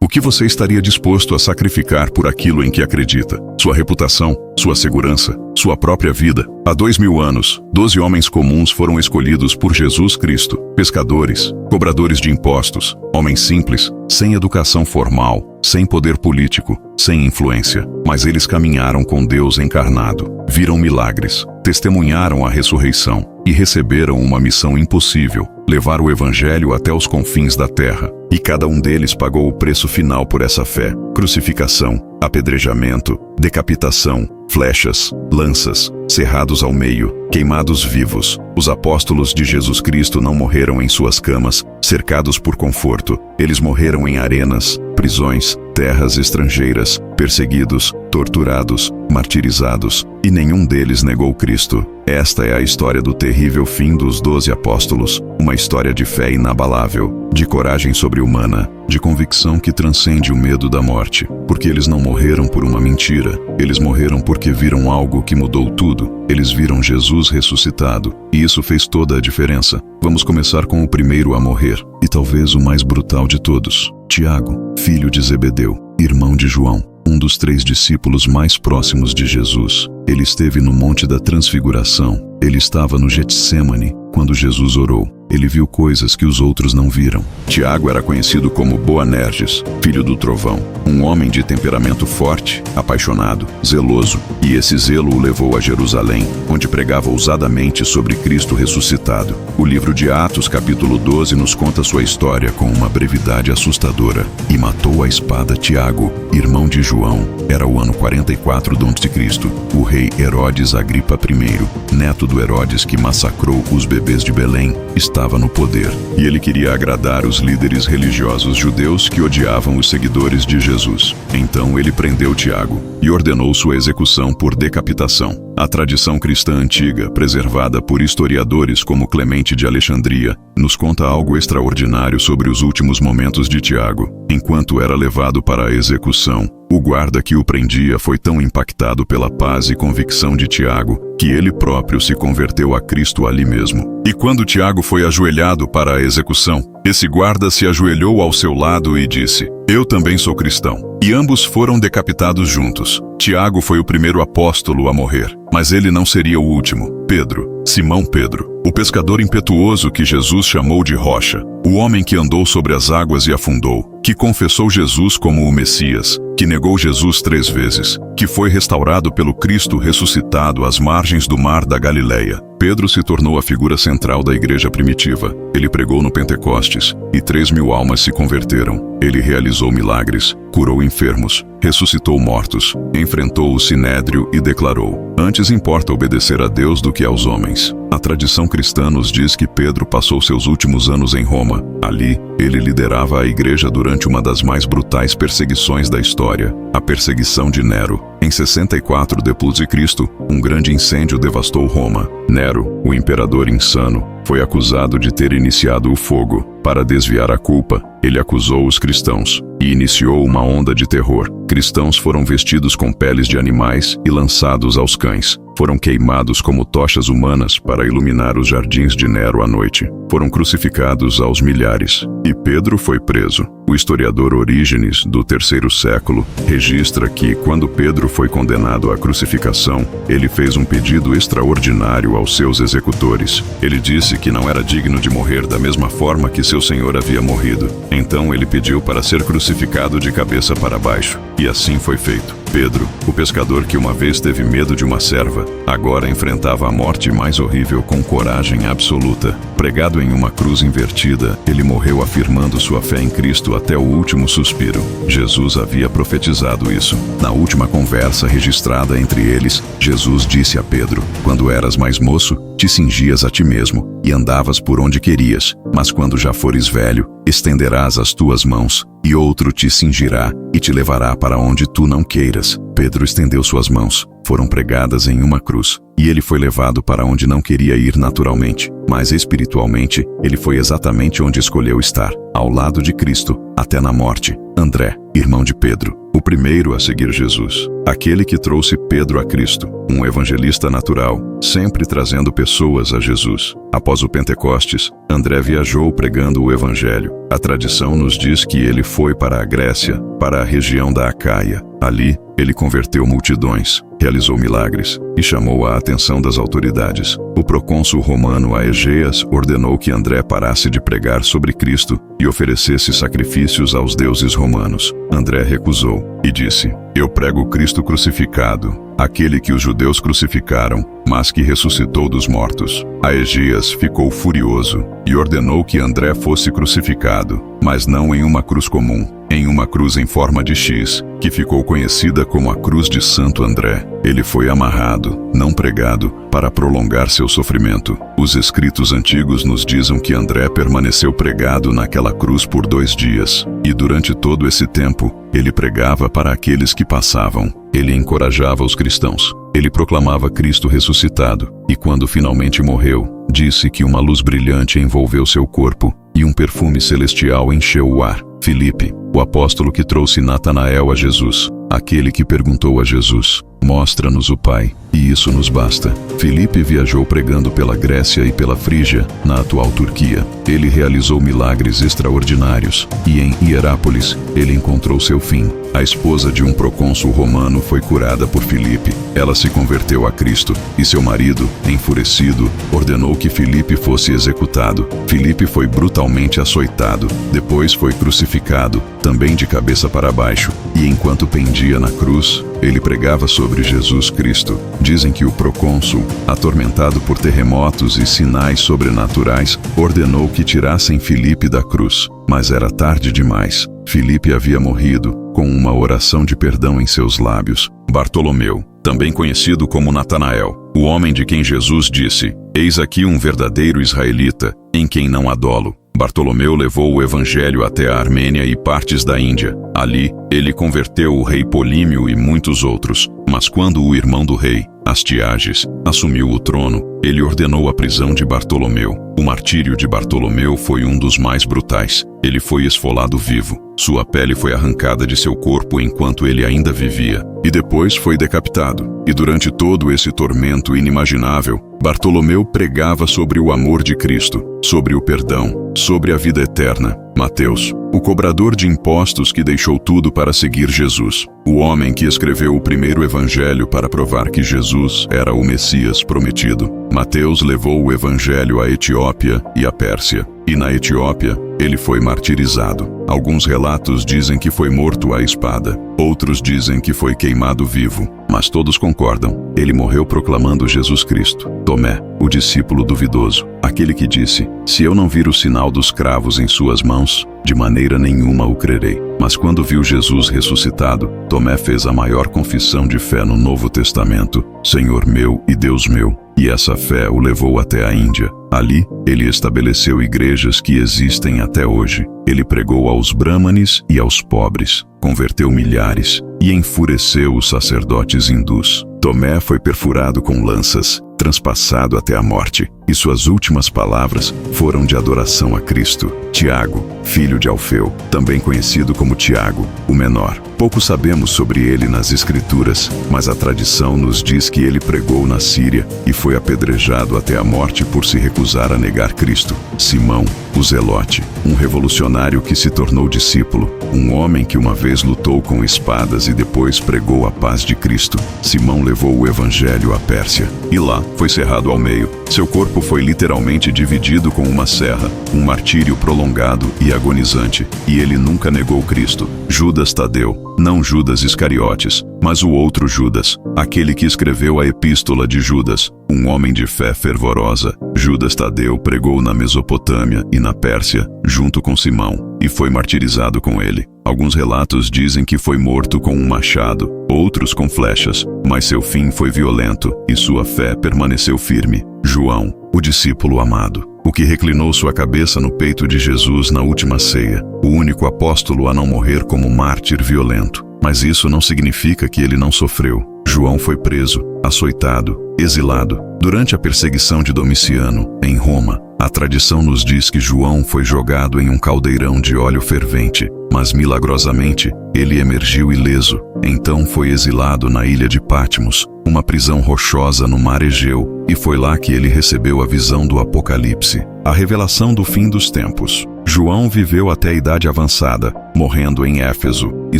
O que você estaria disposto a sacrificar por aquilo em que acredita? Sua reputação? Sua segurança? Sua própria vida? Há 2000 anos, 12 homens comuns foram escolhidos por Jesus Cristo. Pescadores, cobradores de impostos, homens simples, sem educação formal, sem poder político, sem influência. Mas eles caminharam com Deus encarnado, viram milagres, testemunharam a ressurreição e receberam uma missão impossível: levar o Evangelho até os confins da terra. E cada um deles pagou o preço final por essa fé: crucificação, apedrejamento, decapitação, flechas, lanças, cerrados ao meio, queimados vivos. Os apóstolos de Jesus Cristo não morreram em suas camas, cercados por conforto. Eles morreram em arenas, prisões, terras estrangeiras, perseguidos, torturados, martirizados, e nenhum deles negou Cristo. Esta é a história do terrível fim dos 12 apóstolos, uma história de fé inabalável, de coragem sobre-humana, de convicção que transcende o medo da morte, porque eles não morreram por uma mentira, eles morreram porque viram algo que mudou tudo. Eles viram Jesus ressuscitado, e isso fez toda a diferença. Vamos começar com o primeiro a morrer, e talvez o mais brutal de todos: Tiago, filho de Zebedeu, irmão de João, um dos 3 discípulos mais próximos de Jesus. Ele esteve no Monte da Transfiguração. Ele estava no Getsêmani quando Jesus orou. Ele viu coisas que os outros não viram. Tiago era conhecido como Boanerges, filho do trovão, um homem de temperamento forte, apaixonado, zeloso, e esse zelo o levou a Jerusalém, onde pregava ousadamente sobre Cristo ressuscitado. O livro de Atos, capítulo 12, nos conta sua história com uma brevidade assustadora. E matou à espada Tiago, irmão de João. Era o ano 44 d.C. O rei Herodes Agripa I, neto do Herodes que massacrou os bebês de Belém, estava no poder, e ele queria agradar os líderes religiosos judeus que odiavam os seguidores de Jesus. Então ele prendeu Tiago e ordenou sua execução por decapitação. A tradição cristã antiga, preservada por historiadores como Clemente de Alexandria, nos conta algo extraordinário sobre os últimos momentos de Tiago. Enquanto era levado para a execução, o guarda que o prendia foi tão impactado pela paz e convicção de Tiago, que ele próprio se converteu a Cristo ali mesmo. E quando Tiago foi ajoelhado para a execução, esse guarda se ajoelhou ao seu lado e disse: "Eu também sou cristão." E ambos foram decapitados juntos. Tiago foi o primeiro apóstolo a morrer, mas ele não seria o último. Pedro, Simão Pedro, o pescador impetuoso que Jesus chamou de rocha, o homem que andou sobre as águas e afundou, que confessou Jesus como o Messias, que negou Jesus 3 vezes, que foi restaurado pelo Cristo ressuscitado às margens do mar da Galileia. Pedro se tornou a figura central da igreja primitiva. Ele pregou no Pentecostes, e 3.000 almas se converteram. Ele realizou milagres, curou enfermos, ressuscitou mortos, enfrentou o Sinédrio e declarou: "Antes importa obedecer a Deus do que aos homens." A tradição cristã nos diz que Pedro passou seus últimos anos em Roma. Ali, ele liderava a igreja durante uma das mais brutais perseguições da história, a perseguição de Nero. Em 64 d.C., um grande incêndio devastou Roma. Nero, o imperador insano, foi acusado de ter iniciado o fogo. Para desviar a culpa, ele acusou os cristãos e iniciou uma onda de terror. Cristãos foram vestidos com peles de animais e lançados aos cães. Foram queimados como tochas humanas para iluminar os jardins de Nero à noite. Foram crucificados aos milhares. E Pedro foi preso. O historiador Orígenes, do 3º século, registra que, quando Pedro foi condenado à crucificação, ele fez um pedido extraordinário aos seus executores. Ele disse que não era digno de morrer da mesma forma que seu senhor havia morrido. Então ele pediu para ser crucificado de cabeça para baixo. E assim foi feito. Pedro, o pescador que uma vez teve medo de uma serva, agora enfrentava a morte mais horrível com coragem absoluta. Pregado em uma cruz invertida, ele morreu afirmando sua fé em Cristo até o último suspiro. Jesus havia profetizado isso. Na última conversa registrada entre eles, Jesus disse a Pedro: "Quando eras mais moço, te cingias a ti mesmo e andavas por onde querias, mas quando já fores velho, estenderás as tuas mãos, e outro te cingirá e te levará para onde tu não queiras." Pedro estendeu suas mãos, foram pregadas em uma cruz, e ele foi levado para onde não queria ir naturalmente, mas espiritualmente, ele foi exatamente onde escolheu estar, ao lado de Cristo, até na morte. André, irmão de Pedro, o primeiro a seguir Jesus, aquele que trouxe Pedro a Cristo, um evangelista natural, sempre trazendo pessoas a Jesus. Após o Pentecostes, André viajou pregando o evangelho. A tradição nos diz que ele foi para a Grécia, para a região da Acaia. Ali, ele converteu multidões, realizou milagres e chamou a atenção das autoridades. O procônsul romano Aegeas ordenou que André parasse de pregar sobre Cristo e oferecesse sacrifícios aos deuses romanos. André recusou e disse: "Eu prego Cristo crucificado, aquele que os judeus crucificaram, mas que ressuscitou dos mortos." Aegeas ficou furioso e ordenou que André fosse crucificado, mas não em uma cruz comum, em uma cruz em forma de X, que ficou conhecida como a Cruz de Santo André. Ele foi amarrado, não pregado, para prolongar seu sofrimento. Os escritos antigos nos dizem que André permaneceu pregado naquela cruz por 2 dias, e durante todo esse tempo, ele pregava para aqueles que passavam. Ele encorajava os cristãos. Ele proclamava Cristo ressuscitado, e quando finalmente morreu, disse que uma luz brilhante envolveu seu corpo, e um perfume celestial encheu o ar. Filipe, o apóstolo que trouxe Natanael a Jesus, aquele que perguntou a Jesus: "Mostra-nos o Pai, e isso nos basta." Filipe viajou pregando pela Grécia e pela Frígia, na atual Turquia. Ele realizou milagres extraordinários, e em Hierápolis, ele encontrou seu fim. A esposa de um procônsul romano foi curada por Filipe. Ela se converteu a Cristo, e seu marido, enfurecido, ordenou que Filipe fosse executado. Filipe foi brutalmente açoitado, depois foi crucificado, também de cabeça para baixo, e enquanto pendia na cruz, ele pregava sobre Jesus Cristo. Dizem que o procônsul, atormentado por terremotos e sinais sobrenaturais, ordenou que tirassem Filipe da cruz, mas era tarde demais. Filipe havia morrido, com uma oração de perdão em seus lábios. Bartolomeu, também conhecido como Natanael, o homem de quem Jesus disse: "Eis aqui um verdadeiro israelita, em quem não há dolo." Bartolomeu levou o evangelho até a Armênia e partes da Índia. Ali, ele converteu o rei Polímio e muitos outros. Mas quando o irmão do rei, Astiages, assumiu o trono, ele ordenou a prisão de Bartolomeu. O martírio de Bartolomeu foi um dos mais brutais. Ele foi esfolado vivo. Sua pele foi arrancada de seu corpo enquanto ele ainda vivia, e depois foi decapitado. E durante todo esse tormento inimaginável, Bartolomeu pregava sobre o amor de Cristo, sobre o perdão, sobre a vida eterna. Mateus, o cobrador de impostos que deixou tudo para seguir Jesus. O homem que escreveu o primeiro evangelho para provar que Jesus era o Messias prometido. Mateus levou o evangelho à Etiópia e à Pérsia. E na Etiópia, ele foi martirizado. Alguns relatos dizem que foi morto à espada. Outros dizem que foi queimado vivo. Mas todos concordam. Ele morreu proclamando Jesus Cristo. Tomé, o discípulo duvidoso, aquele que disse: "Se eu não vir o sinal dos cravos em suas mãos, de maneira nenhuma o crerei." Mas quando viu Jesus ressuscitado, Tomé fez a maior confissão de fé no Novo Testamento: "Senhor meu e Deus meu." E essa fé o levou até a Índia. Ali, ele estabeleceu igrejas que existem até hoje. Ele pregou aos brâmanes e aos pobres, converteu milhares e enfureceu os sacerdotes hindus. Tomé foi perfurado com lanças, transpassado até a morte, e suas últimas palavras foram de adoração a Cristo. Tiago, filho de Alfeu, também conhecido como Tiago, o menor. Pouco sabemos sobre ele nas Escrituras, mas a tradição nos diz que ele pregou na Síria e foi apedrejado até a morte por se recusar a negar Cristo. Simão, o Zelote, um revolucionário que se tornou discípulo, um homem que uma vez lutou com espadas e depois pregou a paz de Cristo. Simão levou o evangelho à Pérsia, e lá foi cerrado ao meio. Seu corpo foi literalmente dividido com uma serra, um martírio prolongado e agonizante, e ele nunca negou Cristo. Judas Tadeu, não Judas Iscariotes, mas o outro Judas, aquele que escreveu a Epístola de Judas, um homem de fé fervorosa. Judas Tadeu pregou na Mesopotâmia e na Pérsia, junto com Simão, e foi martirizado com ele. Alguns relatos dizem que foi morto com um machado, outros com flechas, mas seu fim foi violento e sua fé permaneceu firme. João, o discípulo amado, o que reclinou sua cabeça no peito de Jesus na última ceia, o único apóstolo a não morrer como mártir violento. Mas isso não significa que ele não sofreu. João foi preso, açoitado, exilado. Durante a perseguição de Domiciano, em Roma, a tradição nos diz que João foi jogado em um caldeirão de óleo fervente, mas milagrosamente, ele emergiu ileso. Então foi exilado na ilha de Patmos, uma prisão rochosa no mar Egeu, e foi lá que ele recebeu a visão do Apocalipse, a revelação do fim dos tempos. João viveu até a idade avançada, morrendo em Éfeso, e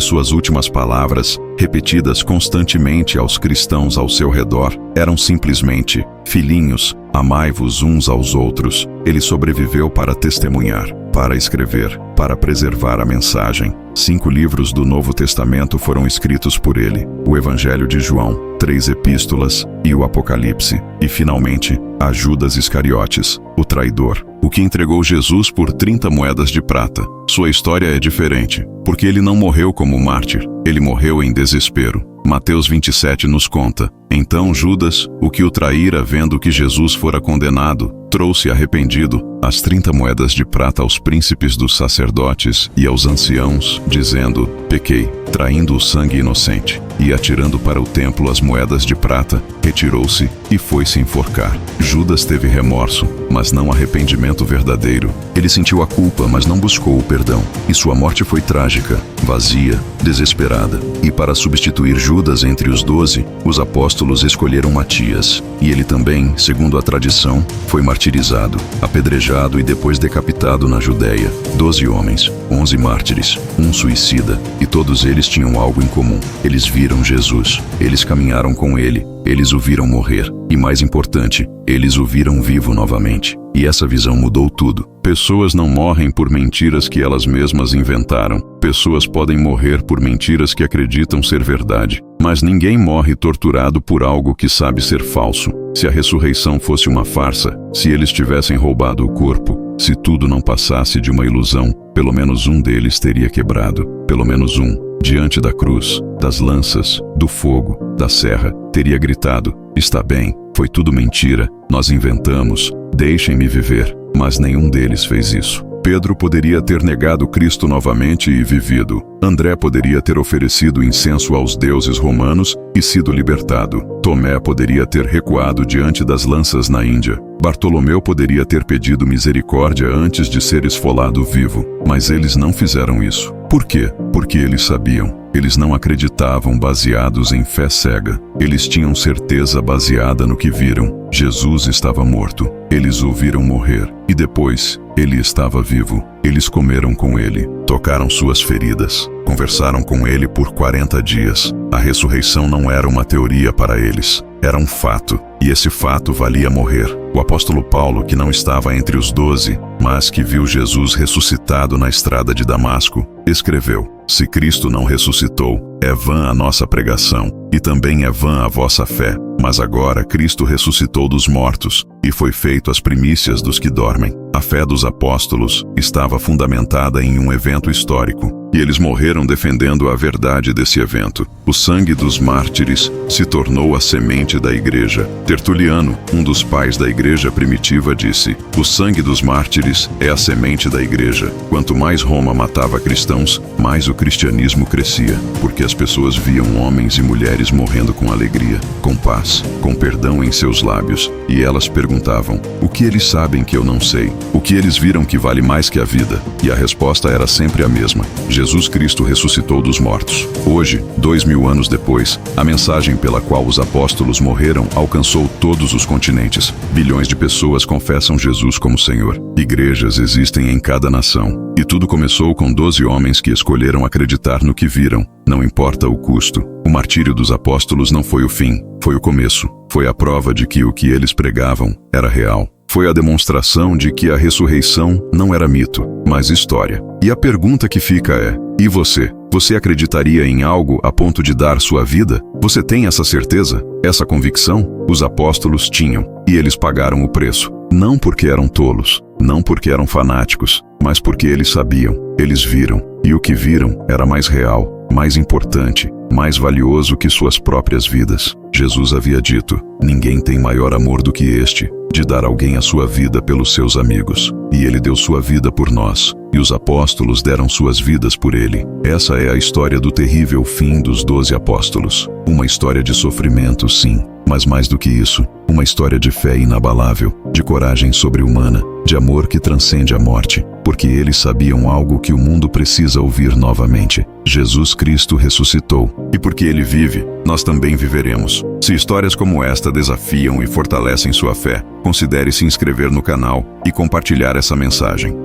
suas últimas palavras, repetidas constantemente aos cristãos ao seu redor, eram simplesmente: filhinhos, amai-vos uns aos outros. Ele sobreviveu para testemunhar, para escrever, para preservar a mensagem. 5 livros do Novo Testamento foram escritos por ele: o Evangelho de João, 3 epístolas e o Apocalipse. E, finalmente, a Judas Iscariotes, o traidor, o que entregou Jesus por 30 moedas de prata. Sua história é diferente, porque ele não morreu como mártir, ele morreu em desespero. Mateus 27 nos conta: então Judas, o que o traíra, vendo que Jesus fora condenado, trouxe arrependido as 30 moedas de prata aos príncipes dos sacerdotes e aos anciãos, dizendo: pequei, traindo o sangue inocente. E atirando para o templo as moedas de prata, retirou-se e foi-se enforcar. Judas teve remorso, mas não arrependimento verdadeiro. Ele sentiu a culpa, mas não buscou o perdão. E sua morte foi trágica, vazia, desesperada. E para substituir Judas entre os 12, os apóstolos escolheram Matias. E ele também, segundo a tradição, foi martirizado, apedrejado e depois decapitado na Judéia. 12 homens, 11 mártires, um suicida, e todos eles tinham algo em comum. Eles viram Jesus, eles caminharam com ele, eles o viram morrer, e mais importante, eles o viram vivo novamente. E essa visão mudou tudo. Pessoas não morrem por mentiras que elas mesmas inventaram. Pessoas podem morrer por mentiras que acreditam ser verdade. Mas ninguém morre torturado por algo que sabe ser falso. Se a ressurreição fosse uma farsa, se eles tivessem roubado o corpo, se tudo não passasse de uma ilusão, pelo menos um deles teria quebrado. Pelo menos um, diante da cruz, das lanças, do fogo, da serra, teria gritado: está bem, foi tudo mentira, nós inventamos, deixem-me viver. Mas nenhum deles fez isso. Pedro poderia ter negado Cristo novamente e vivido. André poderia ter oferecido incenso aos deuses romanos e sido libertado. Tomé poderia ter recuado diante das lanças na Índia. Bartolomeu poderia ter pedido misericórdia antes de ser esfolado vivo. Mas eles não fizeram isso. Por quê? Porque eles sabiam. Eles não acreditavam baseados em fé cega. Eles tinham certeza baseada no que viram. Jesus estava morto. Eles o viram morrer. E depois, ele estava vivo. Eles comeram com ele, tocaram suas feridas, conversaram com ele por 40 dias. A ressurreição não era uma teoria para eles, era um fato, e esse fato valia morrer. O apóstolo Paulo, que não estava entre os 12, mas que viu Jesus ressuscitado na estrada de Damasco, escreveu: se Cristo não ressuscitou, é vã a nossa pregação, e também é vã a vossa fé. Mas agora Cristo ressuscitou dos mortos, e foi feito as primícias dos que dormem. A fé dos apóstolos estava fundamentada em um evento histórico, e eles morreram defendendo a verdade desse evento. O sangue dos mártires se tornou a semente da igreja. Tertuliano, um dos pais da igreja primitiva, disse: o sangue dos mártires é a semente da igreja. Quanto mais Roma matava cristãos, mais o cristianismo crescia, porque as pessoas viam homens e mulheres morrendo com alegria, com paz, com perdão em seus lábios, e elas perguntavam: o que eles sabem que eu não sei? O que eles viram que vale mais que a vida? E a resposta era sempre a mesma: Jesus Cristo ressuscitou dos mortos. Hoje, 2000 anos depois, a mensagem pela qual os apóstolos morreram alcançou todos os continentes. Bilhões de pessoas confessam Jesus como Senhor. Igrejas existem em cada nação. E tudo começou com 12 homens que escolheram acreditar no que viram, não importa o custo. O martírio dos apóstolos não foi o fim, foi o começo. Foi a prova de que o que eles pregavam era real. Foi a demonstração de que a ressurreição não era mito, mas história. E a pergunta que fica é: e você? Você acreditaria em algo a ponto de dar sua vida? Você tem essa certeza? Essa convicção? Os apóstolos tinham, e eles pagaram o preço. Não porque eram tolos, não porque eram fanáticos, mas porque eles sabiam, eles viram, e o que viram era mais real, mais importante, mais valioso que suas próprias vidas. Jesus havia dito: ninguém tem maior amor do que este, de dar alguém a sua vida pelos seus amigos. E ele deu sua vida por nós, e os apóstolos deram suas vidas por ele. Essa é a história do terrível fim dos 12 apóstolos. Uma história de sofrimento, sim, mas mais do que isso, uma história de fé inabalável, de coragem sobre-humana, de amor que transcende a morte, porque eles sabiam algo que o mundo precisa ouvir novamente: Jesus Cristo ressuscitou. E porque ele vive, nós também viveremos. Se histórias como esta desafiam e fortalecem sua fé, considere se inscrever no canal e compartilhar essa mensagem.